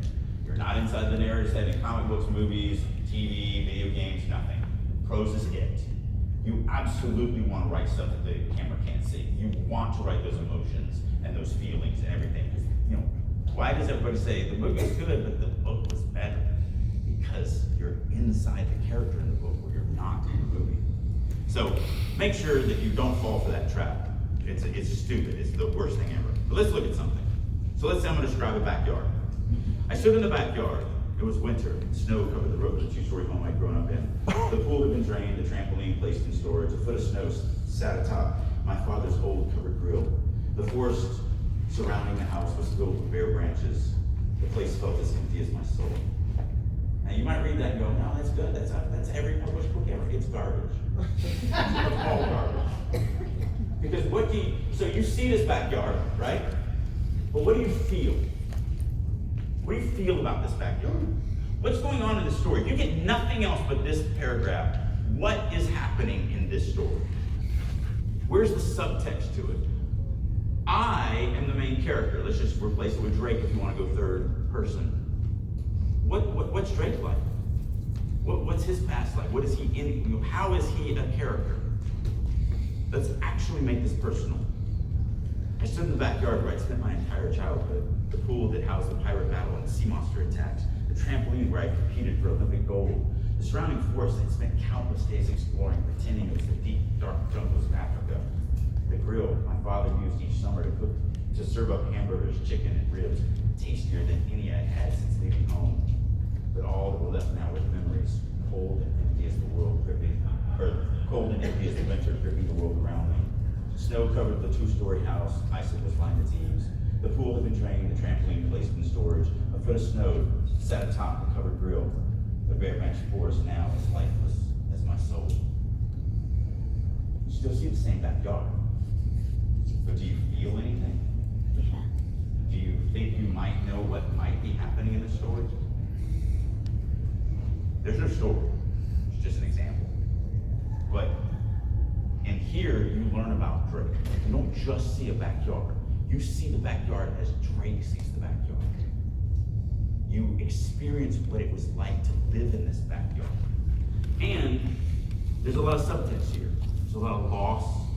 You're not inside the narrator's head in comic books, movies, TV, video games, nothing. Prose is it. You absolutely want to write stuff that the camera can't see. You want to write those emotions and those feelings and everything. Because, you know, why does everybody say the book is good, but the book was better? Because you're inside the character in the book where you're not in the movie. So make sure that you don't fall for that trap. It's stupid. It's the worst thing ever. But let's look at something. So let's say I'm going to describe a backyard. I stood in the backyard. It was winter. Snow covered the roof of the two-story home I'd grown up in. The pool had been drained, the trampoline placed in storage. A foot of snow sat atop my father's old covered grill. The forest surrounding the house was filled with bare branches. The place felt as empty as my soul. Now you might read that and go, no, that's good. That's every published book ever. It's garbage. It's all garbage. Because so you see this backyard, right? But what do you feel? What do you feel about this backyard? What's going on in this story? If you get nothing else but this paragraph, what is happening in this story? Where's the subtext to it? main character. Let's just replace it with Drake if you want to go third person. What's Drake like? What's his past like? What is he in? How is he a character? Let's actually make this personal. I stood in the backyard where I spent my entire childhood. The pool that housed the pirate battle and sea monster attacks. The trampoline where I competed for Olympic gold. The surrounding forest I'd spent countless days exploring, pretending it was the deep, dark jungles of Africa. The grill my father used each summer to serve up hamburgers, chicken, and ribs, tastier than any I had since leaving home. But all that were left now were memories, cold and empty as the world gripping, or cold and empty as the winter gripping the world around me. Snow covered the two-story house, icicles lined its eaves. The pool had been drained, the trampoline placed in storage. A foot of snow sat atop the covered grill. The bare branch forest now is lifeless as my soul. You still see the same backyard, but do you feel anything? Yeah. Do you think you might know what might be happening in the story? There's no story, it's just an example. But in here, you learn about Drake. You don't just see a backyard. You see the backyard as Drake sees the backyard. You experience what it was like to live in this backyard. And there's a lot of subtext here. There's a lot of loss.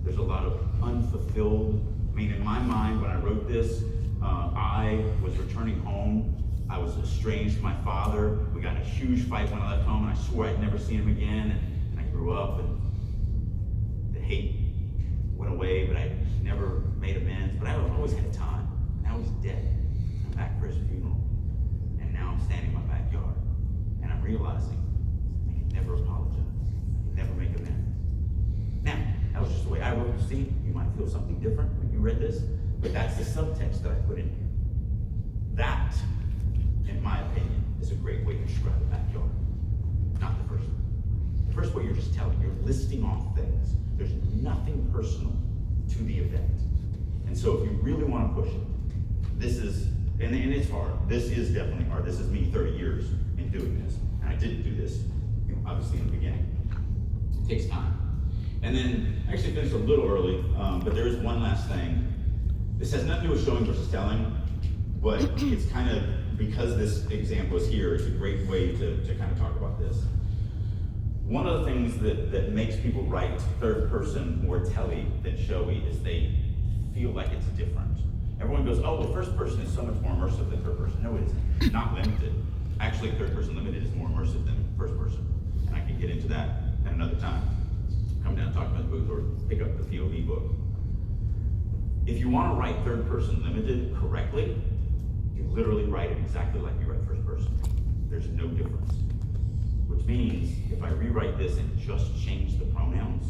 There's a lot of unfulfilled. I mean, in my mind, when I wrote this, I was returning home. I was estranged from my father. We got in a huge fight when I left home, and I swore I'd never see him again. And I grew up, and the hate went away, but I never made amends. But I always had time. Now he's dead. I'm back for his funeral. And now I'm standing in my backyard. And I'm realizing I can never apologize. I can never make amends. Now, that was just the way I wrote the scene. You might feel something different when you read this, but that's the subtext that I put in here. That, in my opinion, is a great way to describe the backyard. Not the first one. The first way you're just telling, you're listing off things. There's nothing personal to the event. And so if you really want to push it, this is, and it's hard. This is definitely hard. This is me 30 years in doing this. And I didn't do this, obviously, in the beginning. It takes time. And then, I actually finished a little early, but there is one last thing. This has nothing to do with showing versus telling, but it's kind of, because this example is here, it's a great way to kind of talk about this. One of the things that makes people write third person more telly than showy is they feel like it's different. Everyone goes, oh, well, first person is so much more immersive than third person. No, it isn't. Not limited. Actually, third person limited is more immersive than first person. And I can get into that at another time. Come down and talk about the booth or pick up the POV book. If you want to write third person limited correctly, you literally write it exactly like you write first person. There's no difference. Which means if I rewrite this and just change the pronouns,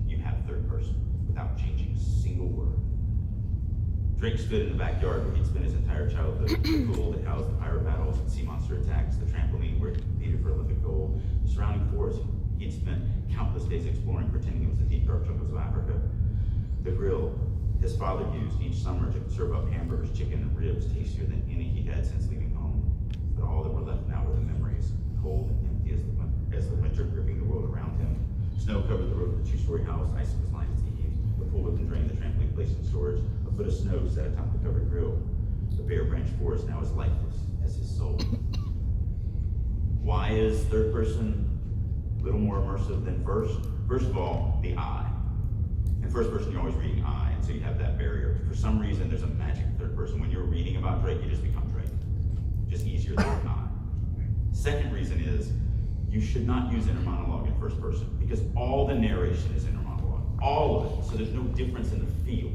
you have third person without changing a single word. Drake stood in the backyard where he'd spent his entire childhood, the pool that housed the pirate battles and sea monster attacks, the trampoline where he competed for Olympic gold, the surrounding forest he'd spent countless days exploring, pretending it was the deep dark jungles of Africa. The grill his father used each summer to serve up hamburgers, chicken, and ribs tastier than any he had since leaving home. But all that were left now were the memories, cold and empty as the winter gripping the world around him. Snow covered the roof of the two-story house, icicles lined its eaves. The pool had been drained, the trampoline placed in storage. A foot of snow sat atop the covered grill. The bare branch forest now is lifeless as his soul. Why is third person a little more immersive than first? First of all, the I. In first person, you're always reading I, and so you have that barrier. For some reason, there's a magic third person. When you're reading about Drake, you just become Drake. Just easier than I. Second reason is, you should not use inner monologue in first person, because all the narration is inner monologue. All of it. So there's no difference in the feel.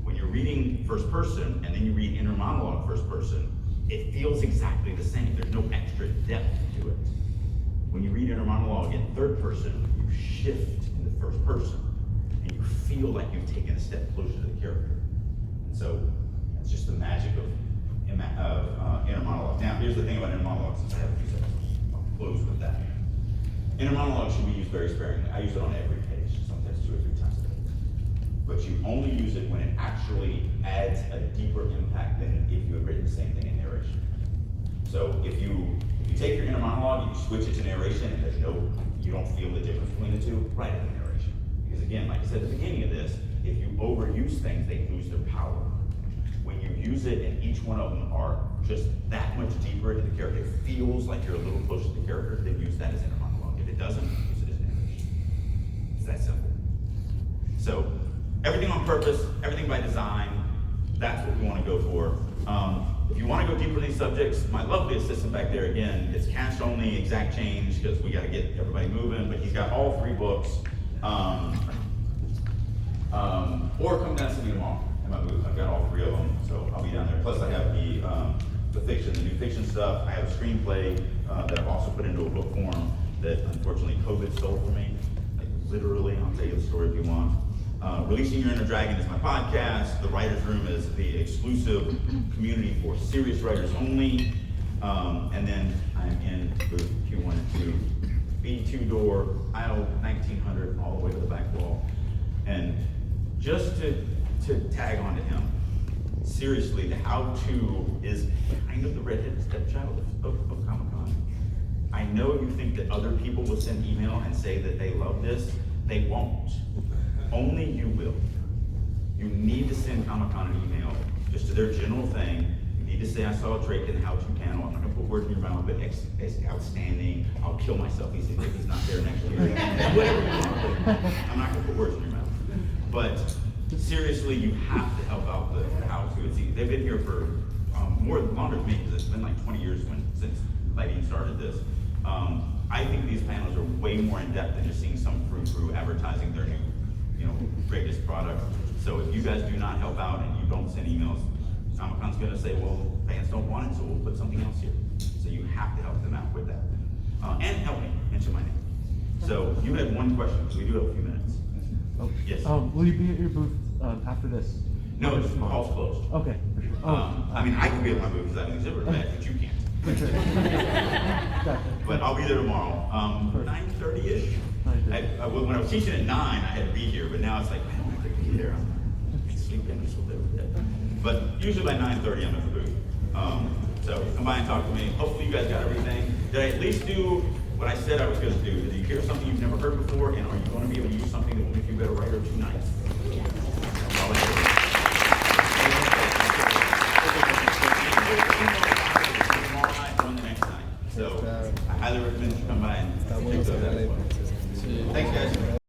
When you're reading first person, and then you read inner monologue first person, it feels exactly the same. There's no extra depth to it. When you read inner monologue in third person, you shift into first person. And you feel like you've taken a step closer to the character. And so that's just the magic of inner monologue. Now, here's the thing about inner monologue, since I have a few seconds. I'll close with that. Inner monologue should be used very sparingly. I use it on every page, sometimes 2 or 3 times a day. But you only use it when it actually adds a deeper impact than if you had written the same thing in narration. So if you take your inner monologue and you switch it to narration and you don't feel the difference between the two, write it in narration. Because again, like I said at the beginning of this, if you overuse things, they lose their power. When use it, and each one of them are just that much deeper into the character. It feels like you're a little closer to the character. Then use that as inner monologue. If it doesn't, use it as narration. It's that simple. So everything on purpose, everything by design. That's what we want to go for. If you want to go deeper in these subjects, my lovely assistant back there, again, it's cash only, exact change, because we got to get everybody moving, but he's got all 3 books. Or come down to see me tomorrow in my booth. I've got all 3 of them, so I'll be down there. Plus I have the fiction, the new fiction stuff. I have a screenplay that I've also put into a book form that unfortunately COVID stole from me. Like literally, I'll tell you the story if you want. Releasing Your Inner Dragon is my podcast. The Writers Room is the exclusive community for serious writers only. And then I'm in booth Q1 and 2, B2 door, aisle 1900, all the way to the back wall. And just to tag on to him, seriously, the how-to is kind of the redheaded stepchild of Comic-Con. I know you think that other people will send email and say that they love this. They won't. Only you will. You need to send Comic-Con an email just to their general thing. You need to say, I saw Drake in the how-to panel. I'm not gonna put words in your mouth, but it's outstanding. I'll kill myself. He's not there next year. Whatever you want. I'm not gonna put words in your mouth. But seriously, you have to help out the how-to. They've been here for longer than me, because it's been like 20 years since Lighting started this. I think these panels are way more in depth than just seeing some frou-frou advertising their new, greatest product. So if you guys do not help out and you don't send emails, Comic-Con's gonna say, well, fans don't want it, so we'll put something else here. So you have to help them out with that. And help me mention my name. So you had one question, because we do have a few minutes. Oh. Yes. Will you be at your booth after this? No, the hall's closed. Okay, for sure. I mean, I can be at my booth because I have an exhibit badge, but you can't. Gotcha. But I'll be there tomorrow, 9:30-ish. When I was teaching at 9, I had to be here, but now it's like, I don't have to be there. I'm sleeping, just a little bit. But usually by 9:30, I'm at the booth. So come by and talk to me. Hopefully you guys got everything. Did I at least do what I said I was going to do? Did you hear something you've never heard before? And are you going to be able to use something that will make you a better writer tonight? Tomorrow night or the next night. So I highly recommend you come by and take those. Thanks, guys.